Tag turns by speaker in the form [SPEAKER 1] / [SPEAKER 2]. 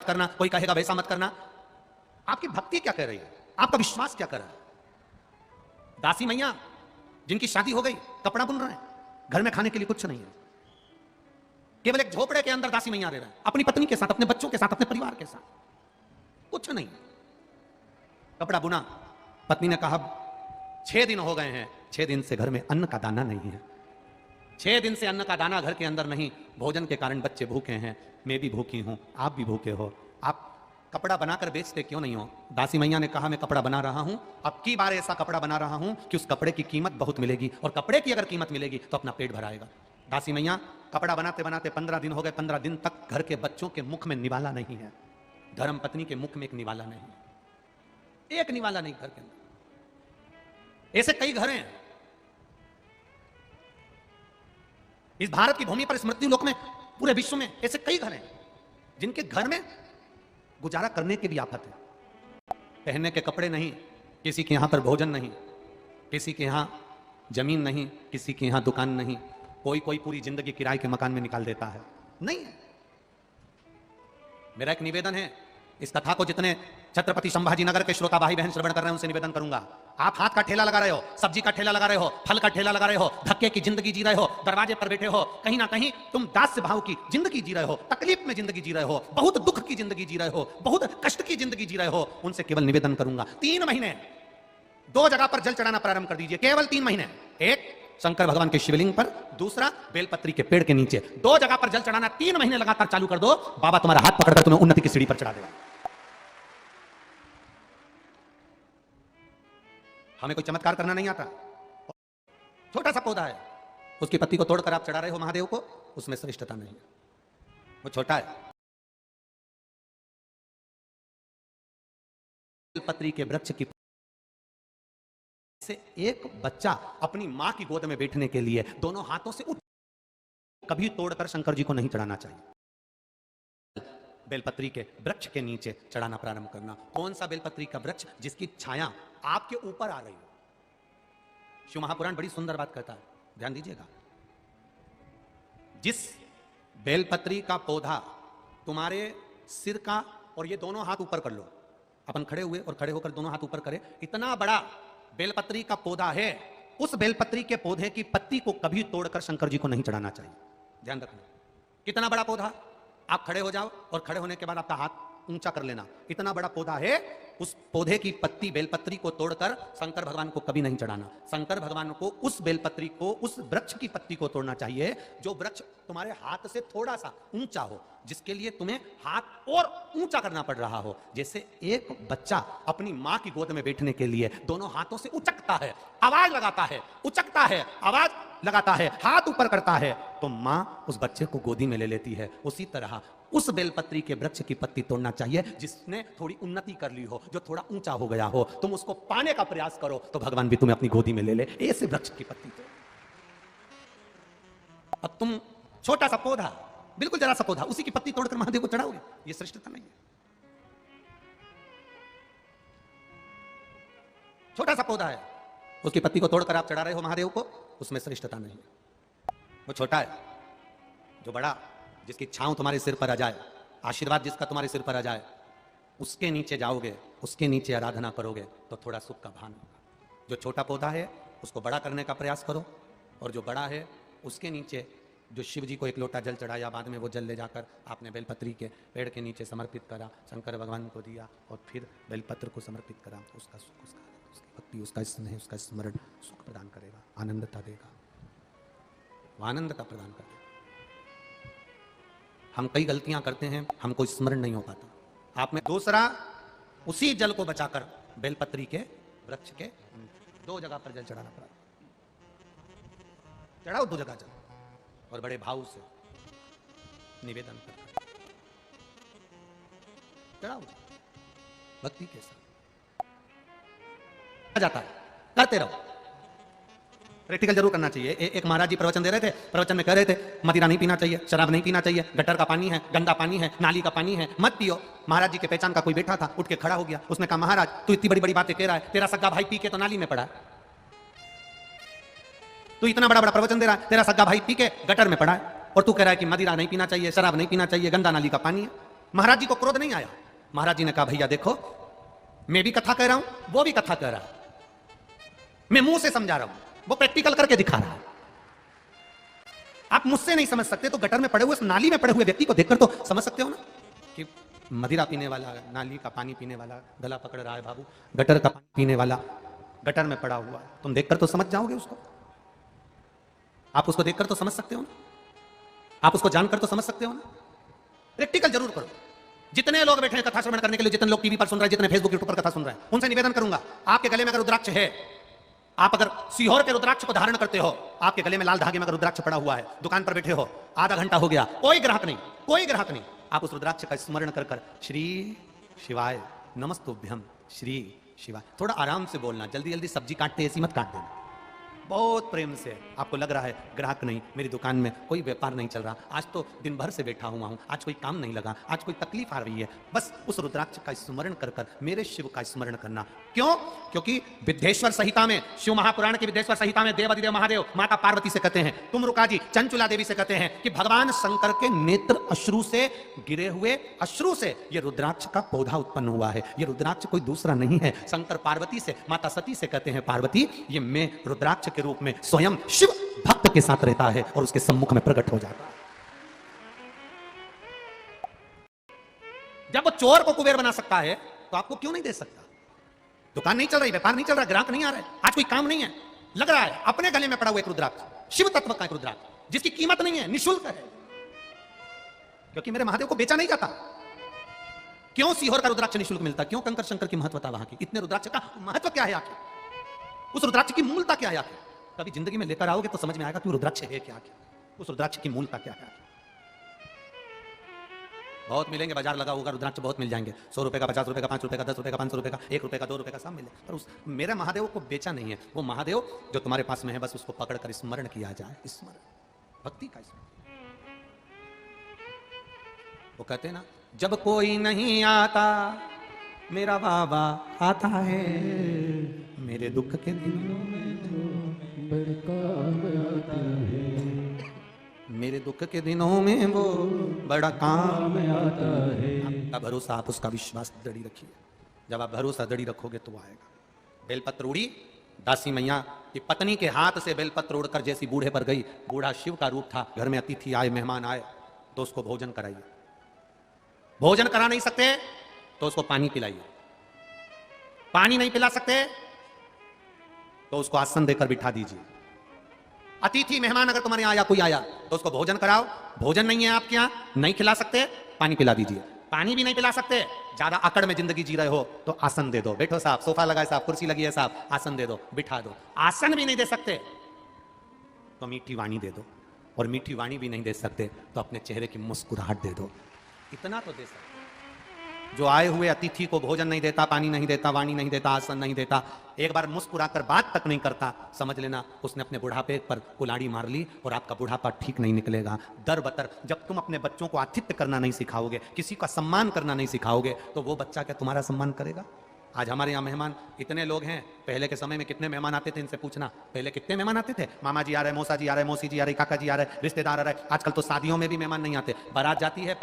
[SPEAKER 1] करना, कोई कहेगा वैसा मत करना। आपकी भक्ति क्या कह रही है, आपका विश्वास क्या कर रहा है? दासी मैया जिनकी शादी हो गई, कपड़ा बुन रहे हैं, घर में खाने के लिए कुछ नहीं है, केवल एक झोपड़े के अंदर दासी मैया रह रहा है, अपनी पत्नी के साथ, अपने बच्चों के साथ, अपने परिवार के साथ, कुछ नहीं, कपड़ा बुना। पत्नी ने कहा 6 दिन हो गए हैं, 6 दिन से घर में अन्न का दाना नहीं है, 6 दिन से अन्न का दाना घर के अंदर नहीं, भोजन के कारण बच्चे भूखे हैं, मैं भी भूखी हूं, आप भी भूखे हो, आप कपड़ा बनाकर बेचते क्यों नहीं हो? दासी मैया ने कहा मैं कपड़ा बना रहा हूं, अब की बार ऐसा कपड़ा बना रहा हूं कि उस कपड़े की कीमत बहुत मिलेगी, और कपड़े की अगर कीमत मिलेगी तो अपना पेट भराएगा। दासी मैया कपड़ा बनाते बनाते 15 दिन हो गए, 15 दिन तक घर के बच्चों के मुख में निवाला नहीं है, धर्म पत्नी के मुख में एक निवाला नहीं है, एक निवाला नहीं घर के अंदर। ऐसे कई घर हैं इस भारत की भूमि पर, इस मृत्यु लोक में, पूरे विश्व में ऐसे कई घर हैं जिनके घर में गुजारा करने की भी आफत है, पहनने के कपड़े नहीं, किसी के यहां पर भोजन नहीं, किसी के यहां जमीन नहीं, किसी के यहां दुकान नहीं, कोई पूरी जिंदगी किराए के मकान में निकाल देता है, नहीं है। मेरा एक निवेदन है, इस कथा को जितने छत्रपति संभाजी नगर के श्रोता भाई बहन श्रवण कर रहे हैं उनसे निवेदन करूंगा, आप हाथ का ठेला लगा रहे हो, सब्जी का ठेला लगा रहे हो, फल का ठेला लगा रहे हो, धक्के की जिंदगी जी रहे हो, दरवाजे पर बैठे हो, कहीं ना कहीं तुम दास्य भाव की जिंदगी जी रहे हो, तकलीफ में जिंदगी जी रहे हो, बहुत दुख की जिंदगी जी रहे हो, बहुत कष्ट की जिंदगी जी रहे हो, उनसे केवल निवेदन करूंगा 3 महीने 2 जगह पर जल चढ़ाना प्रारंभ कर दीजिए, केवल 3 महीने। एक शंकर भगवान के शिवलिंग पर, दूसरा बेलपत्री के पेड़ के नीचे, 2 जगह पर जल चढ़ाना 3 महीने लगातार चालू कर दो, बाबा तुम्हारा हाथ पकड़कर तुम्हें उन्नति की सीढ़ी पर चढ़ा देगा। हमें कोई चमत्कार करना नहीं आता, छोटा सा पौधा है, उसकी पत्ती को तोड़कर आप चढ़ा रहे हो महादेव को, उसमें श्रेष्ठता नहीं है, वो छोटा है। बेलपत्री के वृक्ष की से एक बच्चा अपनी मां की गोद में बैठने के लिए दोनों हाथों से कभी तोड़कर शंकर जी को नहीं चढ़ाना चाहिए। बेलपत्री के वृक्ष के नीचे चढ़ाना प्रारंभ करना। कौन सा बेलपत्री का वृक्ष? जिसकी छाया आपके ऊपर आ रही हो। शिव महापुराण बड़ी सुंदर बात कहता है, ध्यान दीजिएगा। जिस बेलपत्री का पौधा तुम्हारे सिर का, और ये दोनों हाथ ऊपर कर लो, अपन खड़े हुए और खड़े होकर दोनों हाथ ऊपर करें, इतना बड़ा बेलपत्री का पौधा है, उस बेलपत्री के पौधे की पत्ती को कभी तोड़कर शंकर जी को नहीं चढ़ाना चाहिए। ध्यान रखना, कितना बड़ा पौधा, आप खड़े हो जाओ और खड़े होने के बाद आपका हाथ ऊंचा कर लेना, इतना बड़ा पौधा है, उस पौधे की पत्ती बेलपत्री को तोड़कर शंकर भगवान को कभी नहीं चढ़ाना। शंकर भगवान को उस बेलपत्री को, उस वृक्ष की पत्ती को तोड़ना चाहिए जो वृक्ष तुम्हारे हाथ से थोड़ा सा ऊंचा हो, जिसके लिए तुम्हें हाथ और ऊंचा करना पड़ रहा हो। जैसे एक बच्चा अपनी मां की गोद में बैठने के लिए दोनों हाथों से उचकता है, आवाज लगाता है, उचकता है, आवाज लगाता है, हाथ ऊपर करता है, तो मां उस बच्चे को गोदी में ले लेती है। उसी तरह उस बेलपत्री के वृक्ष की पत्ती तोड़ना चाहिए जिसने थोड़ी उन्नति कर ली हो, जो थोड़ा ऊंचा हो गया हो, तुम उसको पाने का प्रयास करो तो भगवान भी तुम्हें अपनी गोदी में ले ले। ऐसे वृक्ष की पत्ती तोड़। अब तुम छोटा सा पौधा, बिल्कुल जरा सा पौधा, उसी की पत्ती तोड़कर महादेव को चढ़ाओगे, ये श्रेष्ठता नहीं है। छोटा सा पौधा है, उसकी पत्ती को तोड़कर आप चढ़ा रहे हो महादेव को, उसमें श्रेष्ठता नहीं है। वो छोटा है, जो बड़ा, जिसकी छांव तुम्हारे सिर पर आ जाए, आशीर्वाद जिसका तुम्हारे सिर पर आ जाए, उसके नीचे जाओगे, उसके नीचे आराधना करोगे तो थोड़ा सुख का भान होगा। जो छोटा पौधा है उसको बड़ा करने का प्रयास करो, और जो बड़ा है उसके नीचे, जो शिव जी को एक लोटा जल चढ़ाया, बाद में वो जल ले जाकर आपने बेलपत्री के पेड़ के नीचे समर्पित करा, शंकर भगवान को दिया, और फिर बेलपत्र को समर्पित करा, तो उसका सुख, उसका भक्ति, उसका स्नेह, उसका स्मरण सुख प्रदान करेगा, आनंदता देगा, वो आनंदता प्रदान करेगा। हम कई गलतियां करते हैं, हमको स्मरण नहीं हो पाता। आप में दूसरा, उसी जल को बचाकर बेलपत्री के वृक्ष के 2 जगह पर जल चढ़ाना पड़ा, चढ़ाओ 2 जगह जल, और बड़े भाव से निवेदन कर चढ़ाओ, भक्ति के साथ जाता है, करते रहो। प्रैक्टिकल जरूर करना चाहिए। एक महाराज जी प्रवचन दे रहे थे, प्रवचन में कह रहे थे मदिरा नहीं पीना चाहिए, शराब नहीं पीना चाहिए, गटर का पानी है, गंदा पानी है, नाली का पानी है, मत पियो। महाराज जी के पहचान का कोई बैठा था, उठ के खड़ा हो गया, उसने कहा महाराज तू इतनी बड़ी बड़ी बातें कह रहा है, तेरा सगा भाई पी के तो नाली में पड़ा है, तू इतना बड़ा बड़ा प्रवचन दे रहा है, तेरा सगा भाई पी के गटर में पड़ा है, और तू कह रहा है कि मदिरा नहीं पीना चाहिए, शराब नहीं पीना चाहिए, गंदा नाली का पानी है। महाराज जी को क्रोध नहीं आया। महाराज जी ने कहा भैया देखो, मैं भी कथा कह रहा हूं, वो भी कथा कह रहा है, मैं मुंह से समझा रहा हूं, वो प्रैक्टिकल करके दिखा रहा है। आप मुझसे नहीं समझ सकते तो गटर में पड़े हुए, नाली में पड़े हुए व्यक्ति को देखकर तो समझ सकते हो ना कि मदिरा पीने वाला, नाली का पानी पीने वाला गला पकड़ रहा है बाबू, गटर का पानी पीने वाला गटर में पड़ा हुआ, तुम देखकर तो समझ जाओगे उसको। आप उसको देखकर तो समझ सकते हो ना, आप उसको जानकर तो समझ सकते हो ना। प्रैक्टिकल जरूर करो। जितने लोग बैठे हैं कथा श्रवण करने के लिए, जितने लोग टीवी पर सुन रहे हैं, जितने फेसबुक यूट्यूब पर कथा सुन रहे हैं, उनसे निवेदन करूंगा, आपके गले में अगर रुद्राक्ष है, आप अगर सीहोर के रुद्राक्ष को धारण करते हो, आपके गले में लाल धागे में अगर रुद्राक्ष पड़ा हुआ है, दुकान पर बैठे हो, आधा घंटा हो गया, कोई ग्राहक नहीं, कोई ग्राहक नहीं, आप उस रुद्राक्ष का स्मरण कर श्री शिवाय नमस्तुभ्यम श्री शिवाय, थोड़ा आराम से बोलना, जल्दी जल्दी सब्जी काटते ऐसी मत काट देना, बहुत प्रेम से। आपको लग रहा है ग्राहक नहीं, मेरी दुकान में कोई व्यापार नहीं चल रहा, आज तो दिन भर से बैठा हुआ हूं, आज कोई काम नहीं लगा, आज कोई तकलीफ आ रही है, बस उस रुद्राक्ष का स्मरण कर मेरे शिव का स्मरण करना। क्यों? क्योंकि विद्येश्वर संहिता में, शिव महापुराण की विद्येश्वर संहिता में देवाधिदेव महादेव माता पार्वती से कहते हैं, तुम रुका जी चंचुला देवी से कहते हैं कि भगवान शंकर के नेत्र अश्रु से गिरे हुए अश्रु से ये रुद्राक्ष का पौधा उत्पन्न हुआ है। ये रुद्राक्ष कोई दूसरा नहीं है। शंकर पार्वती से, माता सती से कहते हैं, पार्वती ये मैं रुद्राक्ष के रूप में स्वयं शिव भक्त के साथ रहता है और उसके सम्मुख में प्रकट हो जाता है। जब वो चोर को कुबेर बना सकता है तो आपको क्यों नहीं दे सकता? दुकान नहीं चल रही, व्यापार नहीं चल रहा, ग्राहक नहीं आ रहे, आज कोई काम नहीं है, लग रहा है अपने गले में पड़ा हुआ एक रुद्राक्ष, शिव तत्व का एक रुद्राक्ष जिसकी कीमत नहीं है, निःशुल्क है, क्योंकि मेरे महादेव को बेचा नहीं जाता। क्यों सीहोर का रुद्राक्ष निःशुल्क मिलता? क्यों? कंकर शंकर की महत्वता वहां की। इतने रुद्राक्ष का महत्व क्या है आखिर? उस रुद्राक्ष की मूलता क्या है आखिर? कभी जिंदगी में लेकर आओगे तो समझ में आएगा कि रुद्राक्ष है क्या, उस रुद्राक्ष की मूलता क्या है। बहुत मिलेंगे, बाजार लगा होगा, रुद्राक्ष बहुत मिल जाएंगे, 100 रुपए का, 50 रुपए का, 5 रुपए का, 10 रुपए का, 500 रुपए का, 1 रुपए का, 2 रुपए का, सब मिले, पर उस मेरे महादेव को बेचा नहीं है। वो महादेव जो तुम्हारे पास में है, बस उसको पकड़कर स्मरण किया जाए, स्मरण, भक्ति का स्मरण। वो कहते हैं ना, जब कोई नहीं आता मेरा बाबा आता है, मेरे दुख के दिनों में बड़े काम आता है, मेरे दुख के दिनों में वो बड़ा काम आता है। आपका भरोसा, आप उसका विश्वास दृढ़ी रखिए। जब आप भरोसा दृढ़ी रखोगे तो वो आएगा। बेलपत्र उड़ी, दासी मैया की पत्नी के हाथ से बेलपत्र उड़कर जैसी बूढ़े पर गई, बूढ़ा शिव का रूप था, घर में अतिथि आए, मेहमान आए तो उसको भोजन कराइए, भोजन करा नहीं सकते तो उसको पानी पिलाइए, पानी नहीं पिला सकते तो उसको आसन देकर बिठा दीजिए। अतिथि मेहमान अगर तुम्हारे आया, कोई आया तो उसको भोजन कराओ, भोजन नहीं है आपके यहां, नहीं खिला सकते, पानी पिला दीजिए। पानी भी नहीं पिला सकते, ज्यादा अकड़ में जिंदगी जी रहे हो तो आसन दे दो, बैठो साहब, सोफा लगा है साहब, कुर्सी लगी है साहब, आसन दे दो, बिठा दो। आसन भी नहीं दे सकते तो मीठी वाणी दे दो, और मीठी वाणी भी नहीं दे सकते तो अपने चेहरे की मुस्कुराहट दे दो। इतना तो दे सकते। जो आए हुए अतिथि को भोजन नहीं देता, पानी नहीं देता, वाणी नहीं देता, आसन नहीं देता, एक बार मुस्कुराकर बात तक नहीं करता, समझ लेना उसने अपने बुढ़ापे पर कुल्हाड़ी मार ली और आपका बुढ़ापा ठीक नहीं निकलेगा। दर बतर जब तुम अपने बच्चों को आतिथ्य करना नहीं सिखाओगे, किसी का सम्मान करना नहीं सिखाओगे, तो वो बच्चा क्या तुम्हारा सम्मान करेगा? आज हमारे यहाँ मेहमान इतने लोग हैं, पहले के समय में कितने मेहमान आते थे इनसे पूछना, पहले कितने मेहमान आते थे? मामा जी आ रहे, मौसा जी आ रहे, मौसी जी आ रहे, काका जी आ रहे, रिश्तेदार आ रहे। आजकल तो शादियों में भी मेहमान नहीं आते, बारात जाती है,